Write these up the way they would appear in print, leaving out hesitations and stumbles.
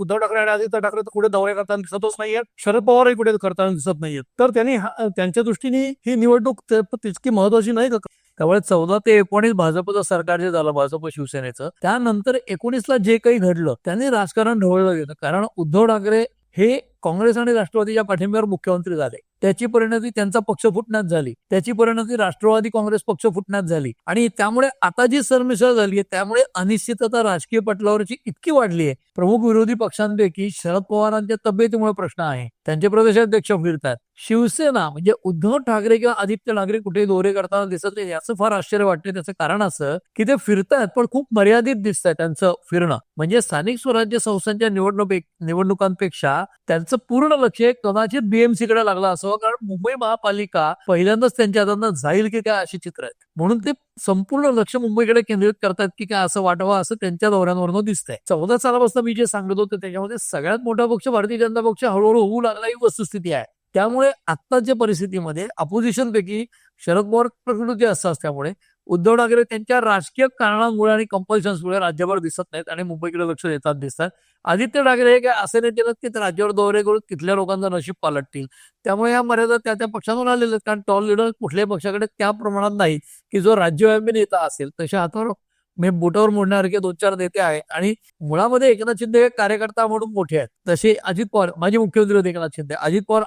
उद्धव ठाकरे आणि आदित्य ठाकरे तर कुठे दौरे करताना दिसतच नाहीयेत, शरद पवारही कुठे करताना दिसत नाहीयेत. तर त्यांनी त्यांच्या दृष्टीने ही निवडणूक तितकी महत्वाची नाही का? त्यामुळे 14 ते 19 भाजपचं सरकार जे झालं, भाजप शिवसेनेचं, त्यानंतर 19ला जे काही घडलं त्यांनी राजकारण ढवळलं गेलं. कारण उद्धव ठाकरे हे काँग्रेस आणि राष्ट्रवादीच्या पाठिंब्यावर मुख्यमंत्री झाले. त्याची परिणती त्यांचा पक्ष फुटण्यात झाली, त्याची परिणती राष्ट्रवादी काँग्रेस पक्ष फुटण्यात झाली. आणि त्यामुळे आता जी सरमिसळ झाली आहे, त्यामुळे अनिश्चितता राजकीय पटलावरची इतकी वाढली आहे. प्रमुख विरोधी पक्षांपैकी शरद पवारांच्या तब्येतीमुळे प्रश्न आहे, त्यांचे प्रदेशाध्यक्ष फिरतात. शिवसेना म्हणजे उद्धव ठाकरे किंवा आदित्य ठाकरे कुठे दौरे करताना दिसत नाही, याचं फार आश्चर्य वाटते. त्याचं कारण असं की ते फिरतात पण खूप मर्यादित दिसत आहे त्यांचं फिरणं. म्हणजे स्थानिक स्वराज्य संस्थांच्या निवडणुकांपेक्षा त्यांचं पूर्ण लक्ष कदाचित बीएमसी कडे लागलं असावं, कारण मुंबई महापालिका पहिल्यांदाच त्यांच्या हातांना जाईल की काय अशी चित्र आहेत. म्हणून ते संपूर्ण लक्ष मुंबईकडे केंद्रित करतात की काय असं वाटावं, असं त्यांच्या दौऱ्यांवरून दिसतंय. 14 सालापासून मी जे सांगत होते त्याच्यामध्ये सगळ्यात मोठा पक्ष भारतीय जनता पक्ष हळूहळू होऊ लागला ही वस्तुस्थिती आहे. त्यामुळे आत्ताच्या परिस्थितीमध्ये अपोजिशन पैकी शरद पवार प्रकृती असं असल्यामुळे उद्धव ठाकरे त्यांच्या राजकीय कारणांमुळे आणि कंपल्शन्समुळे राज्यभर दिसत नाहीत आणि मुंबईकडे लक्ष देतात दिसतात. आदित्य ठाकरे हे काय असे नाही केलं की ते राज्यावर दौरे करून तिथल्या लोकांचं नशीब पालटतील. त्यामुळे या मर्यादा त्या पक्षातून आलेल्या आहेत. कारण टॉल लीडर कुठल्याही पक्षाकडे त्या प्रमाणात नाही की जो राज्यव्यापी नेता असेल. तशा हातावर बोटावर मोडण्यासारखे 2-4 नेते आहेत आणि मुळामध्ये एकनाथ शिंदे कार्यकर्ता म्हणून मोठे आहेत. तसे अजित पवार माजी मुख्यमंत्री होते एकनाथ शिंदे. अजित पवार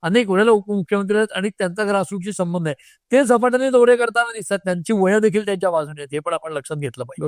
अनेक वेळेला उपमुख्यमंत्री आहेत आणि त्यांचा ग्रासरूटशी संबंध आहे. ते झपाट्याने दौरे करताना दिसतात, त्यांची वय देखील त्यांच्या बाजूने आहेत, हे पण आपण लक्षात घेतलं पाहिजे.